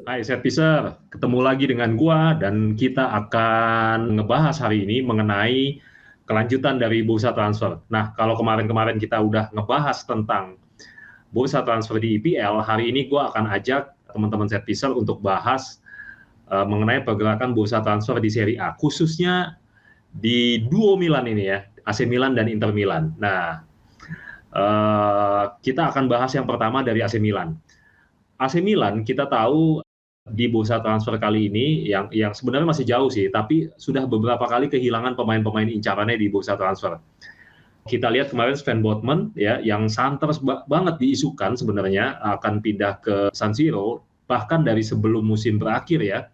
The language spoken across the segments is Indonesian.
Hai Set Piser, ketemu lagi dengan gua dan kita akan ngebahas hari ini mengenai kelanjutan dari bursa transfer. Nah, kalau kemarin-kemarin kita udah ngebahas tentang bursa transfer di IPL, hari ini gua akan ajak teman-teman Set Piser untuk bahas mengenai pergerakan bursa transfer di Serie A, khususnya di duo Milan ini ya, AC Milan dan Inter Milan. Nah, kita akan bahas yang pertama dari AC Milan. AC Milan kita tahu di bursa transfer kali ini yang sebenarnya masih jauh sih, tapi sudah beberapa kali kehilangan pemain-pemain incarannya di bursa transfer. Kita lihat kemarin Sven Botman ya yang santer banget diisukan sebenarnya akan pindah ke San Siro, bahkan dari sebelum musim berakhir ya.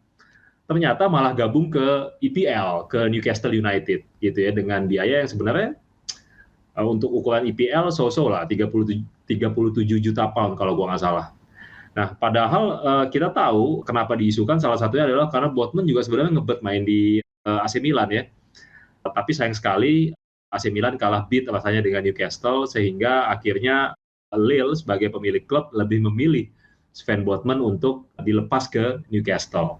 Ternyata malah gabung ke IPL, ke Newcastle United gitu ya, dengan biaya yang sebenarnya untuk ukuran IPL so-so lah 37 juta pound kalau gua nggak salah. Nah, padahal kita tahu kenapa diisukan salah satunya adalah karena Botman juga sebenarnya ngebet main di AC Milan ya. Tapi sayang sekali AC Milan kalah beat rasanya dengan Newcastle sehingga akhirnya Lille sebagai pemilik klub lebih memilih Sven Botman untuk dilepas ke Newcastle.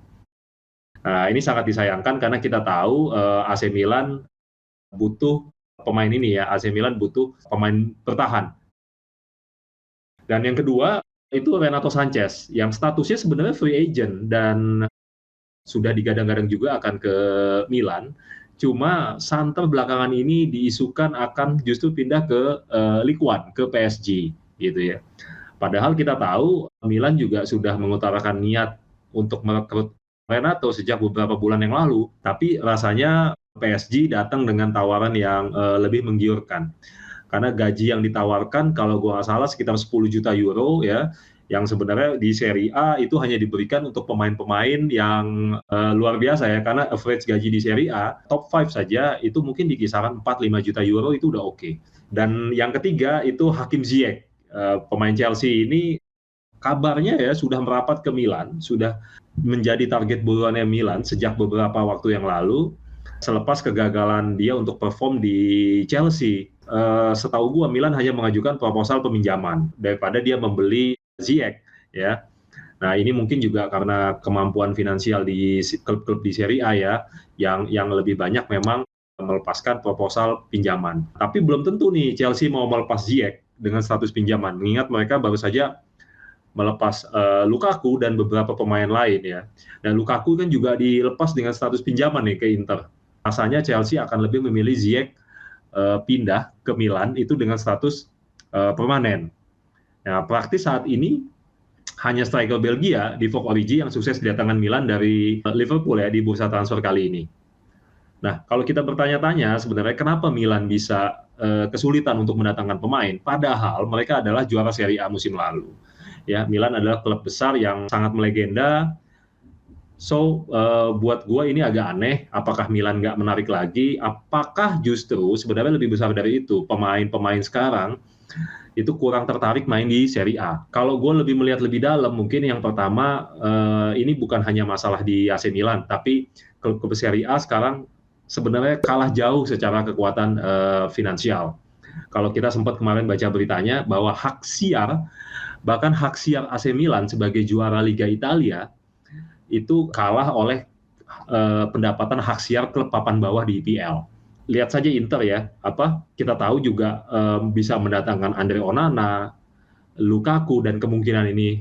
Nah, ini sangat disayangkan karena kita tahu AC Milan butuh pemain ini ya, AC Milan butuh pemain bertahan. Dan yang kedua itu Renato Sanchez yang statusnya sebenarnya free agent dan sudah digadang-gadang juga akan ke Milan. Cuma santer belakangan ini diisukan akan justru pindah ke Ligue 1, ke PSG gitu ya. Padahal kita tahu Milan juga sudah mengutarakan niat untuk merekrut Renato sejak beberapa bulan yang lalu, tapi rasanya PSG datang dengan tawaran yang lebih menggiurkan. Karena gaji yang ditawarkan kalau gua nggak salah sekitar 10 juta euro ya, yang sebenarnya di Serie A itu hanya diberikan untuk pemain-pemain yang luar biasa ya, karena average gaji di Serie A top 5 saja itu mungkin di kisaran 4-5 juta euro itu udah oke. Dan yang ketiga itu Hakim Ziyech, pemain Chelsea ini kabarnya ya sudah merapat ke Milan, sudah menjadi target buruannya Milan sejak beberapa waktu yang lalu selepas kegagalan dia untuk perform di Chelsea. Setahu gua Milan hanya mengajukan proposal peminjaman daripada dia membeli Ziyech ya. Nah, ini mungkin juga karena kemampuan finansial di klub-klub di Serie A ya yang lebih banyak memang melepaskan proposal pinjaman. Tapi belum tentu nih Chelsea mau melepas Ziyech dengan status pinjaman. Mengingat mereka baru saja melepas Lukaku dan beberapa pemain lain ya. Dan Lukaku kan juga dilepas dengan status pinjaman nih ke Inter. Rasanya Chelsea akan lebih memilih Ziyech pindah ke Milan itu dengan status permanen. Nah, praktis saat ini hanya striker Belgia di Divock Origi yang sukses didatangkan Milan dari Liverpool ya di bursa transfer kali ini. Nah, kalau kita bertanya-tanya sebenarnya kenapa Milan bisa kesulitan untuk mendatangkan pemain, padahal mereka adalah juara Serie A musim lalu. Ya, Milan adalah klub besar yang sangat melegenda. So, buat gue ini agak aneh, apakah Milan nggak menarik lagi? Apakah justru sebenarnya lebih besar dari itu, pemain-pemain sekarang itu kurang tertarik main di Serie A. Kalau gue lebih melihat lebih dalam, mungkin yang pertama ini bukan hanya masalah di AC Milan, tapi klub-klub Serie A sekarang sebenarnya kalah jauh secara kekuatan finansial. Kalau kita sempat kemarin baca beritanya bahwa bahkan hak siar AC Milan sebagai juara Liga Italia itu kalah oleh pendapatan hak siar klub papan bawah di IPL. Lihat saja Inter ya, kita tahu juga bisa mendatangkan Andre Onana, Lukaku dan kemungkinan ini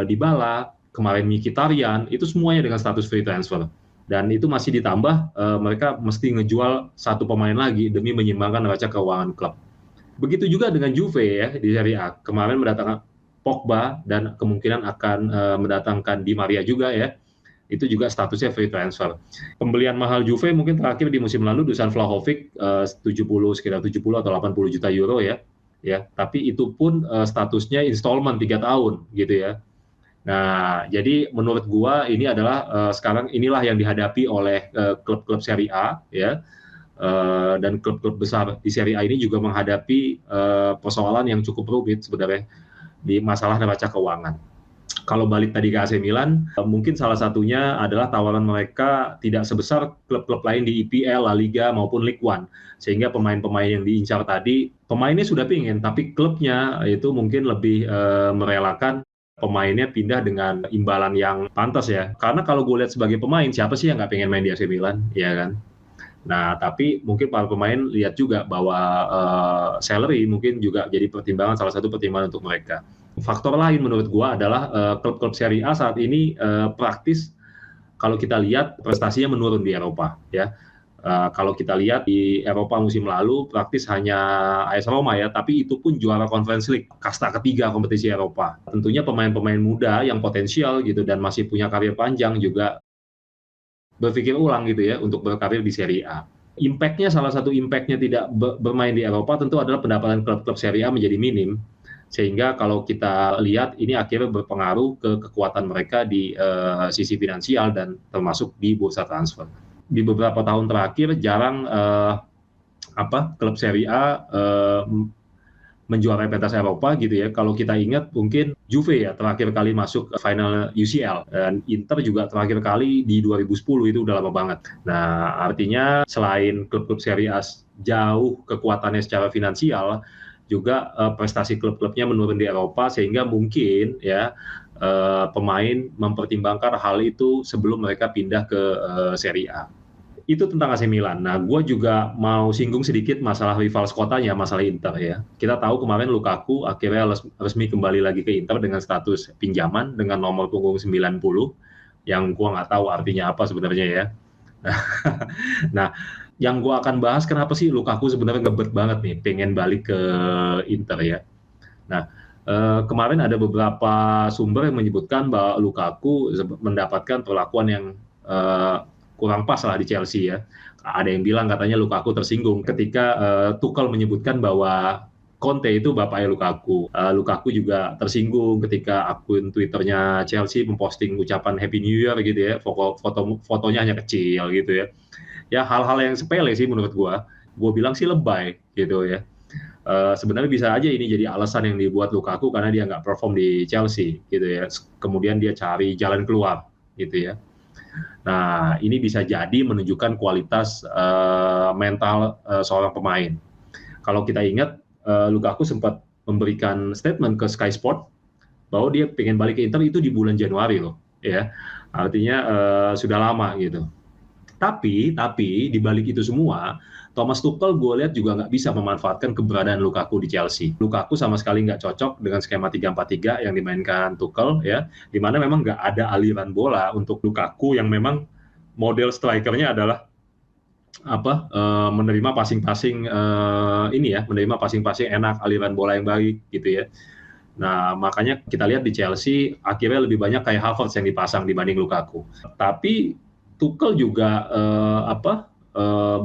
Dybala, kemarin Mkhitaryan, itu semuanya dengan status free transfer. Dan itu masih ditambah mereka mesti ngejual satu pemain lagi demi menyeimbangkan neraca keuangan klub. Begitu juga dengan Juve ya di Serie A. Kemarin mendatangkan Pogba dan kemungkinan akan mendatangkan Di Maria juga ya. Itu juga statusnya free transfer. Pembelian mahal Juve mungkin terakhir di musim lalu Dusan Vlahovic sekitar 70 atau 80 juta euro ya. Ya, tapi itu pun statusnya installment 3 tahun gitu ya. Nah, jadi menurut gua ini adalah sekarang inilah yang dihadapi oleh klub-klub Serie A ya. Dan klub-klub besar di Serie A ini juga menghadapi persoalan yang cukup rumit sebenarnya di masalah neraca keuangan. Kalau balik tadi ke AC Milan, mungkin salah satunya adalah tawaran mereka tidak sebesar klub-klub lain di IPL, La Liga maupun Ligue 1. Sehingga pemain-pemain yang diincar tadi, pemainnya sudah pingin, tapi klubnya itu mungkin lebih merelakan pemainnya pindah dengan imbalan yang pantas ya. Karena kalau gue lihat sebagai pemain, siapa sih yang nggak pengen main di AC Milan, ya kan? Nah, tapi mungkin para pemain lihat juga bahwa salary mungkin juga jadi pertimbangan, salah satu pertimbangan untuk mereka. Faktor lain menurut gue adalah klub-klub Serie A saat ini praktis kalau kita lihat prestasinya menurun di Eropa, ya. Kalau kita lihat di Eropa musim lalu praktis hanya AS Roma ya, tapi itu pun juara Conference League, kasta ketiga kompetisi Eropa. Tentunya pemain-pemain muda yang potensial gitu dan masih punya karir panjang juga berpikir ulang gitu ya untuk berkarir di Serie A. Salah satu impact-nya tidak bermain di Eropa tentu adalah pendapatan klub-klub Serie A menjadi minim, sehingga kalau kita lihat ini akhirnya berpengaruh ke kekuatan mereka di sisi finansial dan termasuk di bursa transfer. Di beberapa tahun terakhir jarang klub Serie A menjuarai pentas Eropa gitu ya. Kalau kita ingat mungkin Juve ya terakhir kali masuk ke final UCL dan Inter juga terakhir kali di 2010, itu udah lama banget. Nah, artinya selain klub-klub Serie A jauh kekuatannya secara finansial, juga prestasi klub-klubnya menurun di Eropa sehingga mungkin ya pemain mempertimbangkan hal itu sebelum mereka pindah ke Serie A. Itu tentang AC Milan. Nah, gue juga mau singgung sedikit masalah rival sekotanya, masalah Inter ya. Kita tahu kemarin Lukaku akhirnya resmi kembali lagi ke Inter dengan status pinjaman dengan nomor punggung 90, yang gue nggak tahu artinya apa sebenarnya ya. Nah, yang gue akan bahas kenapa sih Lukaku sebenarnya ngebet banget nih, pengen balik ke Inter ya. Nah, kemarin ada beberapa sumber yang menyebutkan bahwa Lukaku mendapatkan perlakuan yang kurang pas lah di Chelsea ya. Ada yang bilang katanya Lukaku tersinggung ketika Tuchel menyebutkan bahwa Conte itu bapaknya Lukaku. Lukaku juga tersinggung ketika akun Twitternya Chelsea memposting ucapan Happy New Year gitu ya. Fotonya hanya kecil gitu ya. Ya hal-hal yang sepele sih menurut gua. Gua bilang sih lebay gitu ya. Sebenarnya bisa aja ini jadi alasan yang dibuat Lukaku karena dia nggak perform di Chelsea gitu ya. Kemudian dia cari jalan keluar gitu ya. Nah, ini bisa jadi menunjukkan kualitas mental seorang pemain. Kalau kita ingat, Lukaku sempat memberikan statement ke Sky Sport bahwa dia pengen balik ke Inter itu di bulan Januari loh, ya. Artinya sudah lama gitu. Tapi di balik itu semua, Thomas Tuchel gue lihat juga nggak bisa memanfaatkan keberadaan Lukaku di Chelsea. Lukaku sama sekali nggak cocok dengan skema 3-4-3 yang dimainkan Tuchel ya, di mana memang nggak ada aliran bola untuk Lukaku yang memang model strikernya adalah menerima passing-passing menerima passing-passing enak, aliran bola yang baik gitu ya. Nah, makanya kita lihat di Chelsea akhirnya lebih banyak kayak Havertz yang dipasang dibanding Lukaku. Tapi Tuchel juga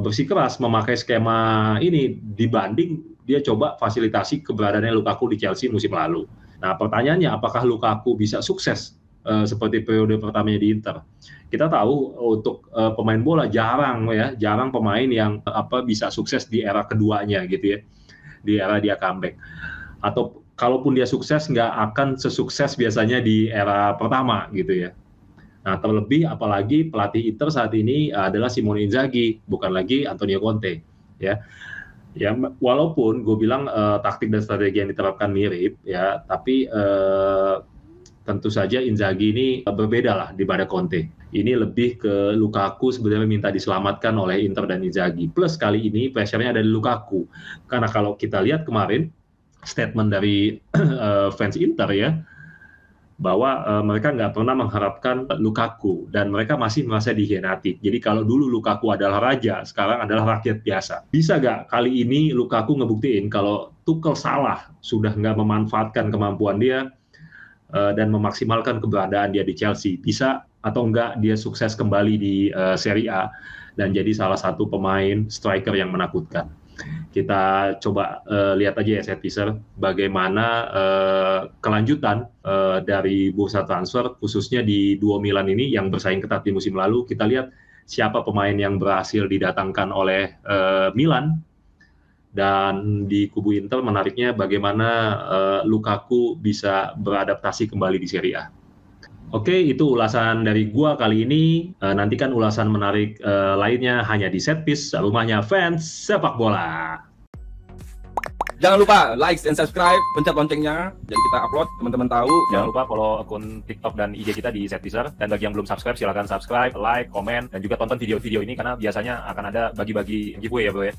bersikeras memakai skema ini dibanding dia coba fasilitasi keberadaannya Lukaku di Chelsea musim lalu. Nah, pertanyaannya apakah Lukaku bisa sukses seperti periode pertamanya di Inter? Kita tahu untuk pemain bola jarang pemain yang bisa sukses di era keduanya gitu ya, di era dia comeback. Atau kalaupun dia sukses nggak akan sesukses biasanya di era pertama gitu ya. Nah, terlebih apalagi pelatih Inter saat ini adalah Simone Inzaghi, bukan lagi Antonio Conte, ya. Ya, walaupun gue bilang taktik dan strategi yang diterapkan mirip, ya, tapi tentu saja Inzaghi ini berbeda lah daripada Conte. Ini lebih ke Lukaku sebenarnya minta diselamatkan oleh Inter dan Inzaghi. Plus kali ini pressure-nya ada di Lukaku, karena kalau kita lihat kemarin statement dari fans Inter ya, bahwa mereka nggak pernah mengharapkan Lukaku dan mereka masih merasa dikhianati. Jadi kalau dulu Lukaku adalah raja, sekarang adalah rakyat biasa. Bisa nggak kali ini Lukaku ngebuktiin kalau Tuchel salah, sudah nggak memanfaatkan kemampuan dia dan memaksimalkan keberadaan dia di Chelsea? Bisa atau nggak dia sukses kembali di Serie A dan jadi salah satu pemain striker yang menakutkan? Kita coba lihat aja ya set teaser bagaimana kelanjutan dari bursa transfer khususnya di duo Milan ini yang bersaing ketat di musim lalu. Kita lihat siapa pemain yang berhasil didatangkan oleh Milan, dan di kubu Inter menariknya bagaimana Lukaku bisa beradaptasi kembali di Serie A. Oke, itu ulasan dari gua kali ini. Nantikan ulasan menarik lainnya hanya di Set Piece, rumahnya fans sepak bola. Jangan lupa like dan subscribe, pencet loncengnya, jadi kita upload teman-teman tahu. Jangan lupa follow akun TikTok dan IG kita di Setteaser. Dan bagi yang belum subscribe, silakan subscribe, like, komen, dan juga tonton video-video ini karena biasanya akan ada bagi-bagi giveaway ya bro ya.